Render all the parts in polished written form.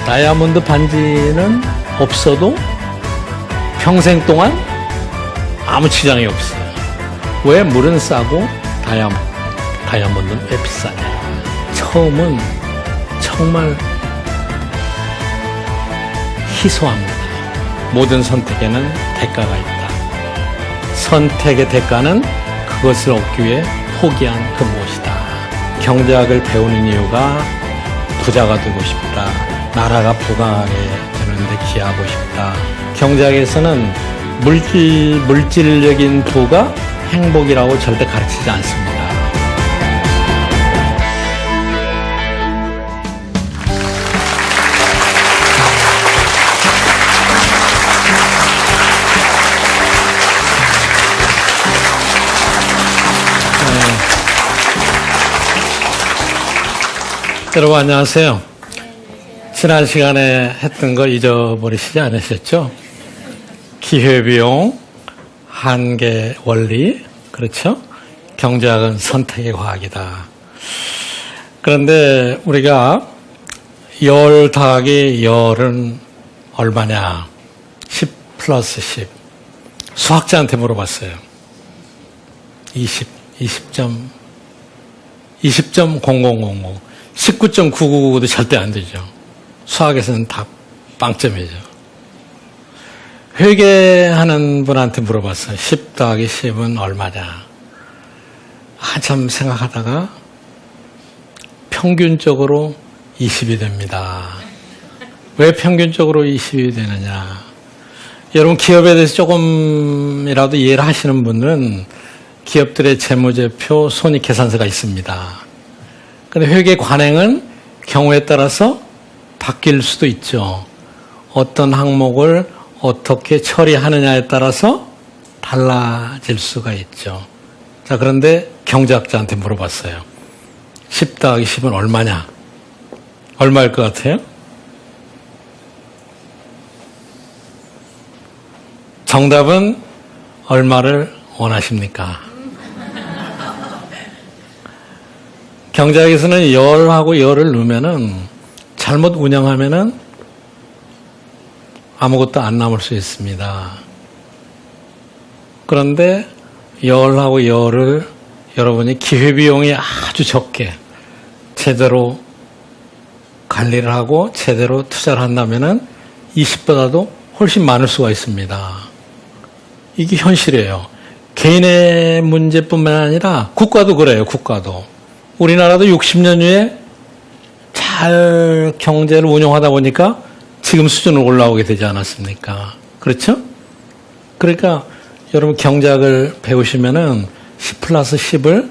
다이아몬드 반지는 없어도 평생 동안 아무 지장이 없어요. 왜? 물은 싸고 다이아몬드는 왜 비싸냐. 처음은 정말 희소합니다. 모든 선택에는 대가가 있다. 선택의 대가는 그것을 얻기 위해 포기한 그 무엇이다. 경제학을 배우는 이유가 부자가 되고 싶다. 나라가 부강하게 되는데 기여하고 싶다. 경제학에서는 물질적인 부가 행복이라고 절대 가르치지 않습니다. 여러분 안녕하세요. 지난 시간에 했던 거 잊어버리시지 않으셨죠? 기회비용, 한계 원리, 그렇죠? 경제학은 선택의 과학이다. 그런데 우리가 열 더하기 열은 얼마냐? 10 플러스 10. 수학자한테 물어봤어요. 20.0000. 19.9999도 절대 안 되죠. 수학에서는 다 빵점이죠. 회계하는 분한테 물어봤어요. 10 더하기 10은 얼마냐. 한참 생각하다가 평균적으로 20이 됩니다. 왜 평균적으로 20이 되느냐. 여러분 기업에 대해서 조금이라도 이해를 하시는 분들은 기업들의 재무제표, 손익계산서가 있습니다. 근데 회계 관행은 경우에 따라서 바뀔 수도 있죠. 어떤 항목을 어떻게 처리하느냐에 따라서 달라질 수가 있죠. 자, 그런데 경제학자한테 물어봤어요. 10 더하기 10은 얼마냐? 얼마일 것 같아요? 정답은 얼마를 원하십니까? 경제학에서는 열하고 열을 넣으면은 잘못 운영하면은 아무것도 안 남을 수 있습니다. 그런데 열하고 열을 여러분이 기회비용이 아주 적게 제대로 관리를 하고 제대로 투자를 한다면은 20보다도 훨씬 많을 수가 있습니다. 이게 현실이에요. 개인의 문제뿐만 아니라 국가도 그래요. 국가도. 우리나라도 60년 후에 잘 경제를 운영하다 보니까 지금 수준으로 올라오게 되지 않았습니까? 그렇죠? 그러니까 여러분 경제학을 배우시면은 10 플러스 10을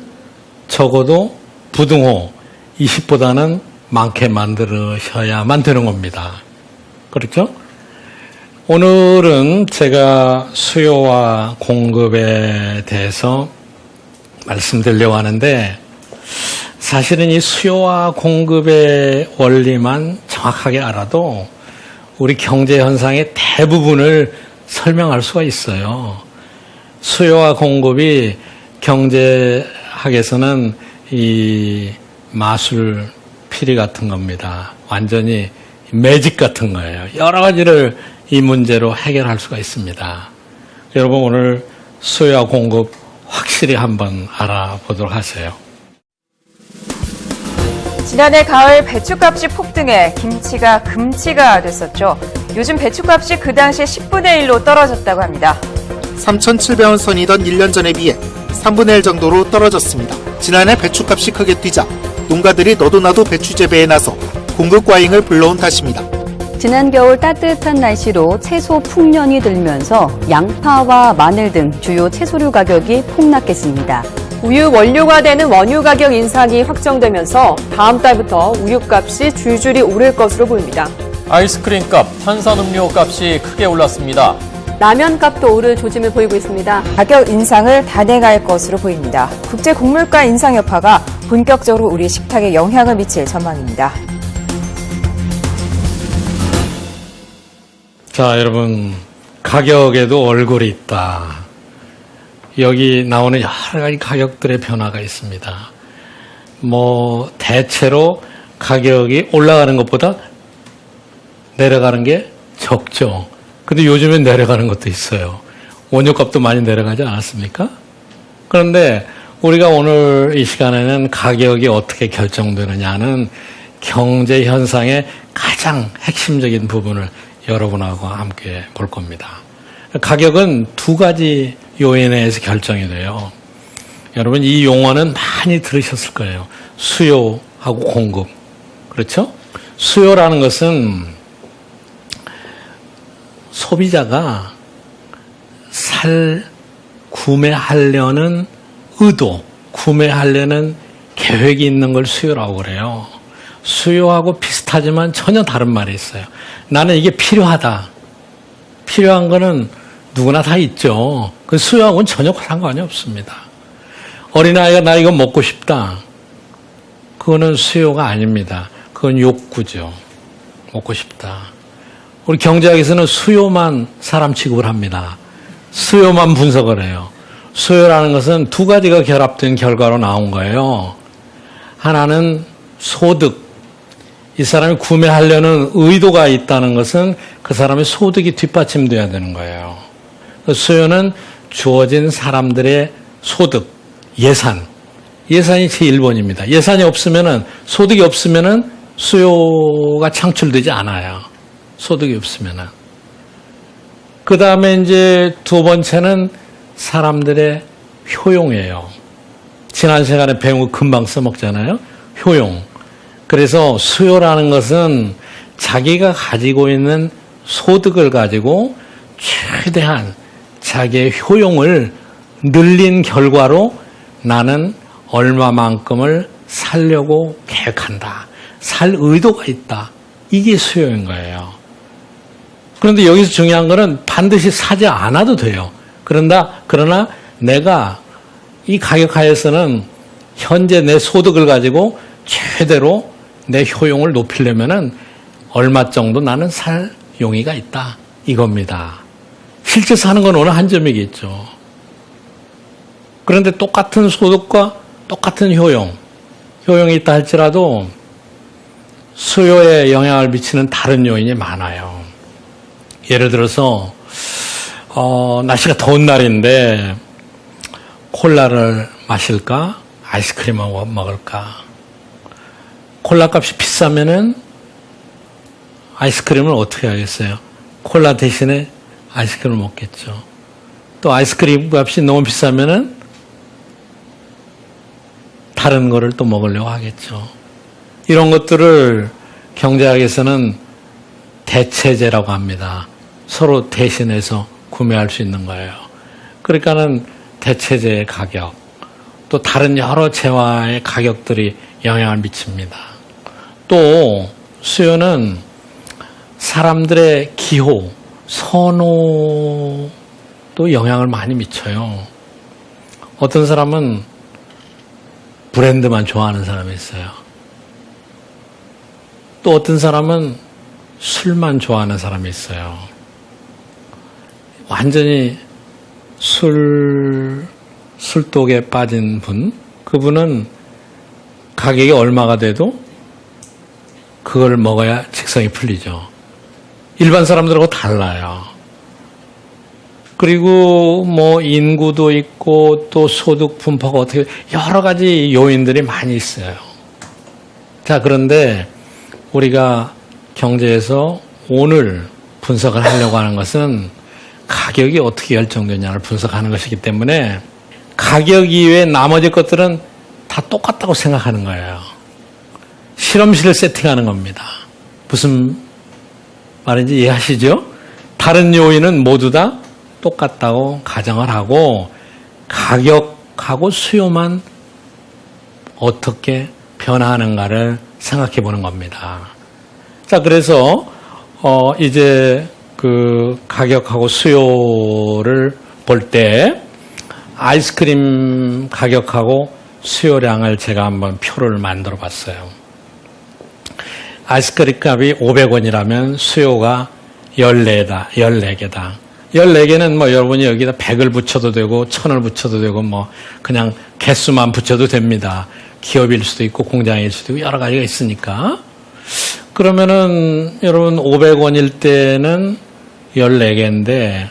적어도 부등호 20보다는 많게 만들으셔야만 되는 겁니다. 그렇죠? 오늘은 제가 수요와 공급에 대해서 말씀드리려고 하는데 사실은 이 수요와 공급의 원리만 정확하게 알아도 우리 경제 현상의 대부분을 설명할 수가 있어요. 수요와 공급이 경제학에서는 이 마술 피리 같은 겁니다. 완전히 매직 같은 거예요. 여러 가지를 이 문제로 해결할 수가 있습니다. 여러분 오늘 수요와 공급 확실히 한번 알아보도록 하세요. 지난해 가을 배추값이 폭등해 김치가 금치가 됐었죠. 요즘 배추값이 그 당시 10분의 1로 떨어졌다고 합니다. 3,700원 선이던 1년 전에 비해 3분의 1 정도로 떨어졌습니다. 지난해 배추값이 크게 뛰자 농가들이 너도나도 배추 재배에 나서 공급 과잉을 불러온 탓입니다. 지난 겨울 따뜻한 날씨로 채소 풍년이 들면서 양파와 마늘 등 주요 채소류 가격이 폭락했습니다. 우유 원료가 되는 원유 가격 인상이 확정되면서 다음 달부터 우유값이 줄줄이 오를 것으로 보입니다. 아이스크림 값, 탄산음료 값이 크게 올랐습니다. 라면 값도 오를 조짐을 보이고 있습니다. 가격 인상을 단행할 것으로 보입니다. 국제 곡물가 인상 여파가 본격적으로 우리 식탁에 영향을 미칠 전망입니다. 자, 여러분 가격에도 얼굴이 있다. 여기 나오는 여러 가지 가격들의 변화가 있습니다. 대체로 가격이 올라가는 것보다 내려가는 게 적죠. 근데 요즘엔 내려가는 것도 있어요. 원유값도 많이 내려가지 않았습니까? 그런데 우리가 오늘 이 시간에는 가격이 어떻게 결정되느냐는 경제 현상의 가장 핵심적인 부분을 여러분하고 함께 볼 겁니다. 가격은 두 가지 요인에 의해서 결정이 돼요. 여러분 이 용어는 많이 들으셨을 거예요. 수요하고 공급. 그렇죠? 수요라는 것은 소비자가 구매하려는 의도, 구매하려는 계획이 있는 걸 수요라고 그래요. 수요하고 비슷하지만 전혀 다른 말이 있어요. 나는 이게 필요하다. 필요한 거는 누구나 다 있죠. 그 수요하고는 전혀 상관이 없습니다. 어린아이가 나 이거 먹고 싶다. 그거는 수요가 아닙니다. 그건 욕구죠. 먹고 싶다. 우리 경제학에서는 수요만 사람 취급을 합니다. 수요만 분석을 해요. 수요라는 것은 두 가지가 결합된 결과로 나온 거예요. 하나는 소득. 이 사람이 구매하려는 의도가 있다는 것은 그 사람의 소득이 뒷받침돼야 되는 거예요. 수요는 주어진 사람들의 소득, 예산. 예산이 제1번입니다. 예산이 없으면은, 소득이 없으면은 수요가 창출되지 않아요. 소득이 없으면은. 그 다음에 이제 두 번째는 사람들의 효용이에요. 지난 시간에 배운 거 금방 써먹잖아요. 효용. 그래서 수요라는 것은 자기가 가지고 있는 소득을 가지고 최대한 자기의 효용을 늘린 결과로 나는 얼마만큼을 살려고 계획한다. 살 의도가 있다. 이게 수요인 거예요. 그런데 여기서 중요한 거는 반드시 사지 않아도 돼요. 그러나 내가 이 가격 하에서는 현재 내 소득을 가지고 최대로 내 효용을 높이려면은 얼마 정도 나는 살 용의가 있다. 이겁니다. 실제 사는 건 어느 한 점이겠죠. 그런데 똑같은 소득과 똑같은 효용이 있다 할지라도 수요에 영향을 미치는 다른 요인이 많아요. 예를 들어서 날씨가 더운 날인데 콜라를 마실까? 아이스크림을 먹을까? 콜라 값이 비싸면은 아이스크림을 어떻게 하겠어요? 콜라 대신에 아이스크림을 먹겠죠. 또 아이스크림 값이 너무 비싸면은 다른 거를 또 먹으려고 하겠죠. 이런 것들을 경제학에서는 대체제라고 합니다. 서로 대신해서 구매할 수 있는 거예요. 그러니까는 대체제의 가격, 또 다른 여러 재화의 가격들이 영향을 미칩니다. 또 수요는 사람들의 기호, 선호도 영향을 많이 미쳐요. 어떤 사람은 브랜드만 좋아하는 사람이 있어요. 또 어떤 사람은 술만 좋아하는 사람이 있어요. 완전히 술독에 빠진 분, 그분은 가격이 얼마가 돼도 그걸 먹어야 직성이 풀리죠. 일반 사람들하고 달라요. 그리고 뭐 인구도 있고 또 소득 분포가 어떻게 여러 가지 요인들이 많이 있어요. 자, 그런데 우리가 경제에서 오늘 분석을 하려고 하는 것은 가격이 어떻게 결정되냐를 분석하는 것이기 때문에 가격 이외에 나머지 것들은 다 똑같다고 생각하는 거예요. 실험실을 세팅하는 겁니다. 무슨 말인지 이해하시죠? 다른 요인은 모두 다 똑같다고 가정을 하고 가격하고 수요만 어떻게 변화하는가를 생각해 보는 겁니다. 자, 그래서 이제 그 가격하고 수요를 볼 때 아이스크림 가격하고 수요량을 제가 한번 표를 만들어 봤어요. 아이스크림 값이 500원이라면 수요가 14개다. 14개는 뭐 여러분이 여기다 100을 붙여도 되고 1000을 붙여도 되고 뭐 그냥 개수만 붙여도 됩니다. 기업일 수도 있고 공장일 수도 있고 여러 가지가 있으니까. 그러면은 여러분 500원일 때는 14개인데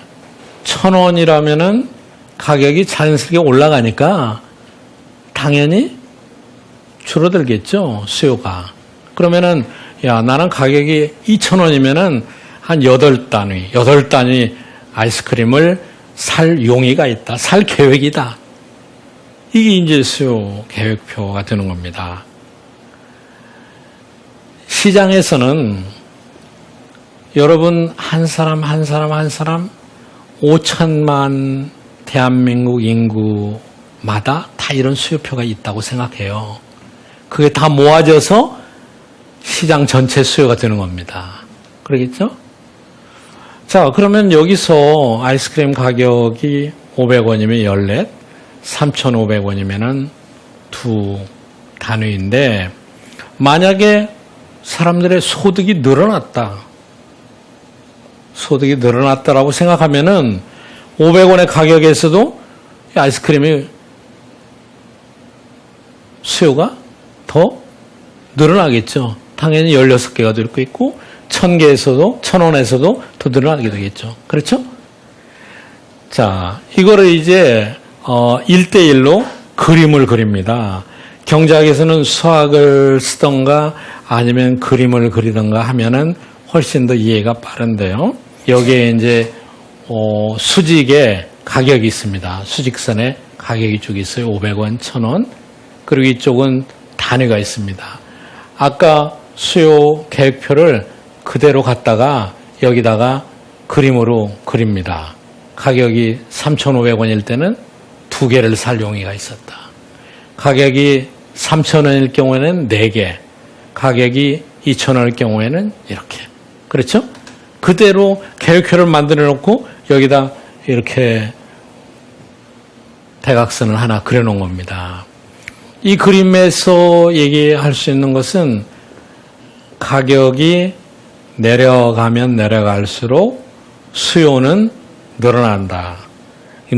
1,000원이라면은 가격이 자연스럽게 올라가니까 당연히 줄어들겠죠, 수요가. 그러면은 야, 나는 가격이 2,000원이면은 한 8단위 아이스크림을 살 용의가 있다. 살 계획이다. 이게 이제 수요 계획표가 되는 겁니다. 시장에서는 여러분 한 사람 5천만 대한민국 인구마다 다 이런 수요표가 있다고 생각해요. 그게 다 모아져서 시장 전체 수요가 되는 겁니다. 그러겠죠? 자, 그러면 여기서 아이스크림 가격이 500원이면 14, 3,500원이면은 2단위인데, 만약에 사람들의 소득이 늘어났다라고 생각하면은 500원의 가격에서도 아이스크림의 수요가 더 늘어나겠죠. 당연히 16개가 될 수 있고 1,000개에서도 1,000원에서도 더 늘어나게 되겠죠. 그렇죠? 자, 이거를 이제 1대1로 그림을 그립니다. 경제학에서는 수학을 쓰던가 아니면 그림을 그리던가 하면은 훨씬 더 이해가 빠른데요. 여기에 이제 수직의 가격이 있습니다. 수직선에 가격이 쭉 있어요. 500원, 1,000원. 그리고 이쪽은 단위가 있습니다. 아까 수요 계획표를 그대로 갖다가 여기다가 그림으로 그립니다. 가격이 3,500원일 때는 2개를 살 용의가 있었다. 가격이 3,000원일 경우에는 4개, 가격이 2,000원일 경우에는 이렇게. 그렇죠? 그대로 계획표를 만들어 놓고 여기다 이렇게 대각선을 하나 그려 놓은 겁니다. 이 그림에서 얘기할 수 있는 것은 가격이 내려가면 내려갈수록 수요는 늘어난다.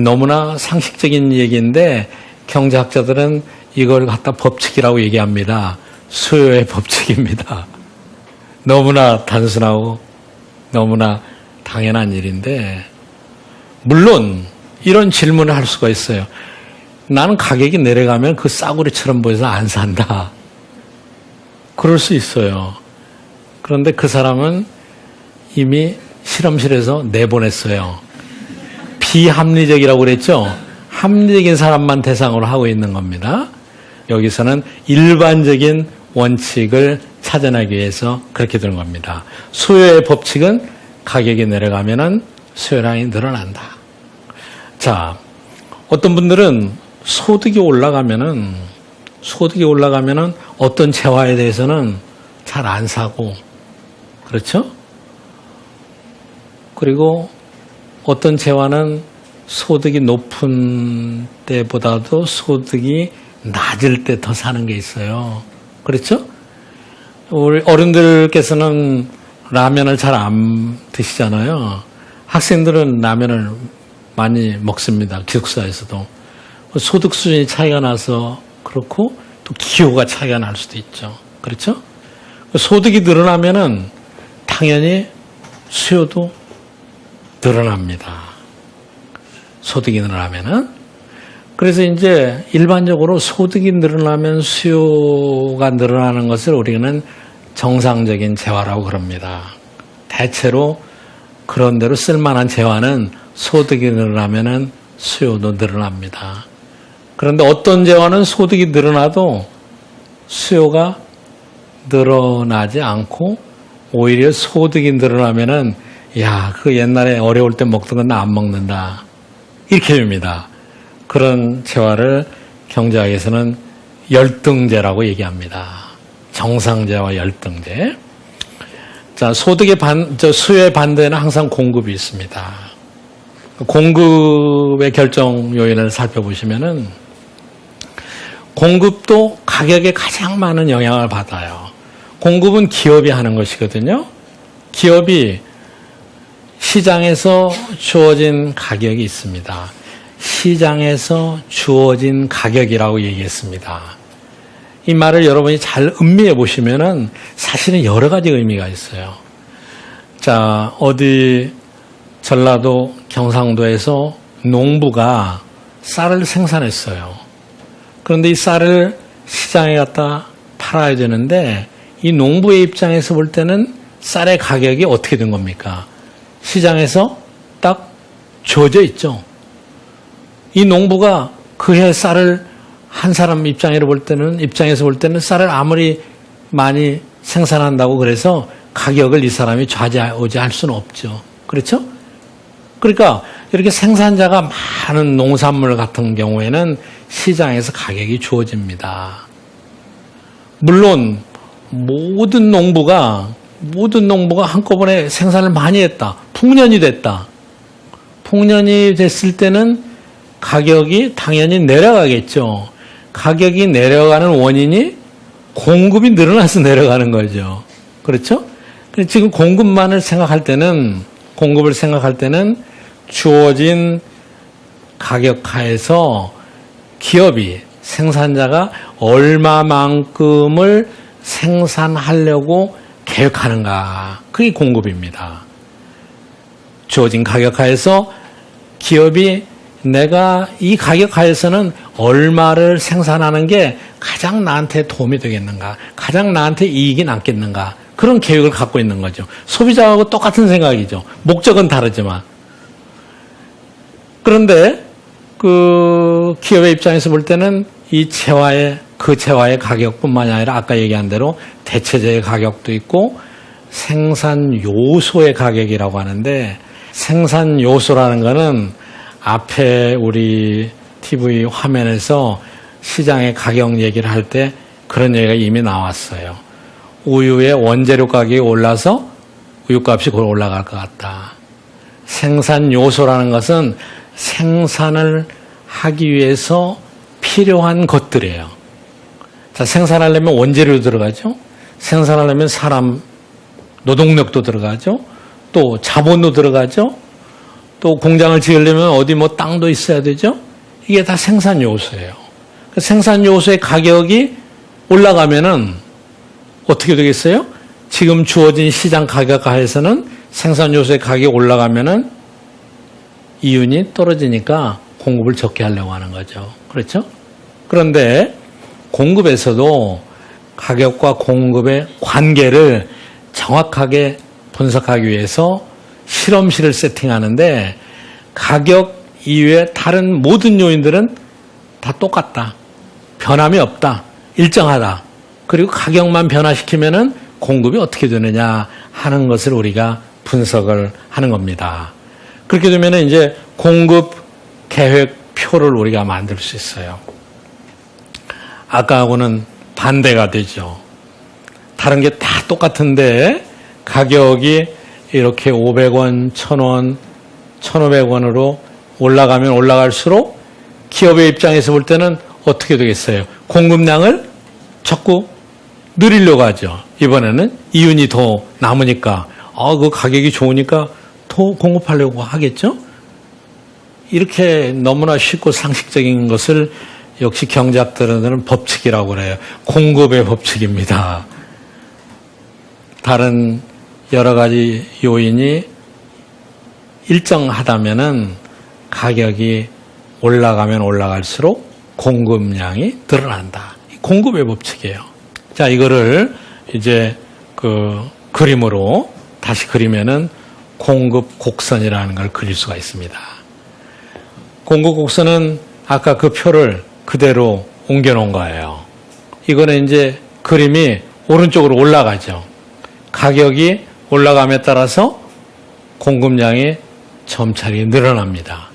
너무나 상식적인 얘기인데 경제학자들은 이걸 갖다 법칙이라고 얘기합니다. 수요의 법칙입니다. 너무나 단순하고 너무나 당연한 일인데, 물론 이런 질문을 할 수가 있어요. 나는 가격이 내려가면 그 싸구려처럼 보여서 안 산다. 그럴 수 있어요. 그런데 그 사람은 이미 실험실에서 내보냈어요. 비합리적이라고 그랬죠? 합리적인 사람만 대상으로 하고 있는 겁니다. 여기서는 일반적인 원칙을 찾아내기 위해서 그렇게 되는 겁니다. 수요의 법칙은 가격이 내려가면은 수요량이 늘어난다. 자, 어떤 분들은 소득이 올라가면은 어떤 재화에 대해서는 잘 안 사고, 그렇죠? 그리고 어떤 재화는 소득이 높은 때보다도 소득이 낮을 때 더 사는 게 있어요. 그렇죠? 우리 어른들께서는 라면을 잘 안 드시잖아요. 학생들은 라면을 많이 먹습니다. 기숙사에서도. 소득 수준이 차이가 나서 그렇고 또 기호가 차이가 날 수도 있죠. 그렇죠? 소득이 늘어나면은 당연히 수요도 늘어납니다. 소득이 늘어나면은. 그래서 이제 일반적으로 소득이 늘어나면 수요가 늘어나는 것을 우리는 정상적인 재화라고 그럽니다. 대체로 그런 대로 쓸만한 재화는 소득이 늘어나면은 수요도 늘어납니다. 그런데 어떤 재화는 소득이 늘어나도 수요가 늘어나지 않고 오히려 소득이 늘어나면은 야, 그 옛날에 어려울 때 먹던 건 나 안 먹는다. 이렇게 됩니다. 그런 재화를 경제학에서는 열등제라고 얘기합니다. 정상재와 열등제. 자, 수요의 반대는 항상 공급이 있습니다. 공급의 결정 요인을 살펴보시면은 공급도 가격에 가장 많은 영향을 받아요. 공급은 기업이 하는 것이거든요. 기업이 시장에서 주어진 가격이 있습니다. 시장에서 주어진 가격이라고 얘기했습니다. 이 말을 여러분이 잘 음미해 보시면은 사실은 여러 가지 의미가 있어요. 자, 어디 전라도 경상도에서 농부가 쌀을 생산했어요. 그런데 이 쌀을 시장에 갖다 팔아야 되는데 이 농부의 입장에서 볼 때는 쌀의 가격이 어떻게 된 겁니까? 시장에서 딱 주어져 있죠. 이 농부가 그해 쌀을 한 사람 입장에서 볼 때는 쌀을 아무리 많이 생산한다고 그래서 가격을 이 사람이 좌지우지할 수는 없죠. 그렇죠? 그러니까 이렇게 생산자가 많은 농산물 같은 경우에는 시장에서 가격이 주어집니다. 물론 모든 농부가 한꺼번에 생산을 많이 했다. 풍년이 됐다. 풍년이 됐을 때는 가격이 당연히 내려가겠죠. 가격이 내려가는 원인이 공급이 늘어나서 내려가는 거죠. 그렇죠? 지금 공급을 생각할 때는 주어진 가격하에서 기업이, 생산자가 얼마만큼을 생산하려고 계획하는가. 그게 공급입니다. 주어진 가격하에서 기업이 내가 이 가격하에서는 얼마를 생산하는 게 가장 나한테 도움이 되겠는가, 가장 나한테 이익이 남겠는가, 그런 계획을 갖고 있는 거죠. 소비자하고 똑같은 생각이죠. 목적은 다르지만. 그런데 그 기업의 입장에서 볼 때는 이 재화의 가격뿐만이 아니라 아까 얘기한 대로 대체재의 가격도 있고 생산 요소의 가격이라고 하는데, 생산 요소라는 거는 앞에 우리 TV 화면에서 시장의 가격 얘기를 할 때 그런 얘기가 이미 나왔어요. 우유의 원재료 가격이 올라서 우유값이 곧 올라갈 것 같다. 생산 요소라는 것은 생산을 하기 위해서 필요한 것들이에요. 자, 생산하려면 원재료 들어가죠. 생산하려면 사람, 노동력도 들어가죠. 또 자본도 들어가죠. 또 공장을 지으려면 어디 땅도 있어야 되죠. 이게 다 생산 요소예요. 생산 요소의 가격이 올라가면은 어떻게 되겠어요? 지금 주어진 시장 가격 하에서는 생산 요소의 가격이 올라가면은 이윤이 떨어지니까 공급을 적게 하려고 하는 거죠. 그렇죠? 그런데 공급에서도 가격과 공급의 관계를 정확하게 분석하기 위해서 실험실을 세팅하는데, 가격 이외에 다른 모든 요인들은 다 똑같다. 변함이 없다. 일정하다. 그리고 가격만 변화시키면은 공급이 어떻게 되느냐 하는 것을 우리가 분석을 하는 겁니다. 그렇게 되면은 이제 공급 계획표를 우리가 만들 수 있어요. 아까하고는 반대가 되죠. 다른 게 다 똑같은데 가격이 이렇게 500원, 1000원, 1500원으로 올라가면 올라갈수록 기업의 입장에서 볼 때는 어떻게 되겠어요? 공급량을 자꾸 늘리려고 하죠. 이번에는 이윤이 더 남으니까, 그 가격이 좋으니까 더 공급하려고 하겠죠? 이렇게 너무나 쉽고 상식적인 것을 역시 경제학들은 법칙이라고 그래요. 공급의 법칙입니다. 다른 여러 가지 요인이 일정하다면은 가격이 올라가면 올라갈수록 공급량이 늘어난다. 공급의 법칙이에요. 자, 이거를 이제 그림으로 다시 그리면은 공급 곡선이라는 걸 그릴 수가 있습니다. 공급 곡선은 아까 그 표를 그대로 옮겨 놓은 거예요. 이거는 이제 그림이 오른쪽으로 올라가죠. 가격이 올라감에 따라서 공급량이 점차게 늘어납니다.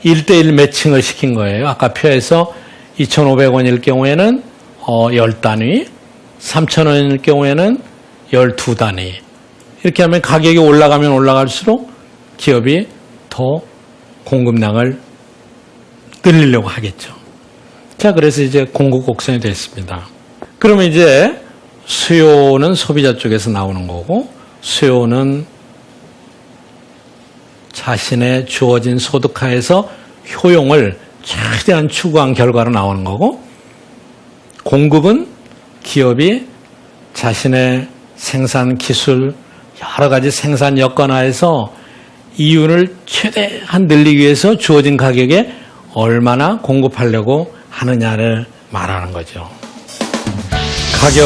1대1 매칭을 시킨 거예요. 아까 표에서 2,500원일 경우에는 10단위, 3,000원일 경우에는 12단위. 이렇게 하면 가격이 올라가면 올라갈수록 기업이 더 공급량을 늘리려고 하겠죠. 자, 그래서 이제 공급 곡선이 됐습니다. 그러면 이제 수요는 소비자 쪽에서 나오는 거고, 수요는 자신의 주어진 소득하에서 효용을 최대한 추구한 결과로 나오는 거고, 공급은 기업이 자신의 생산 기술, 여러 가지 생산 여건하에서 이윤을 최대한 늘리기 위해서 주어진 가격에 얼마나 공급하려고 하느냐를 말하는 거죠. 가격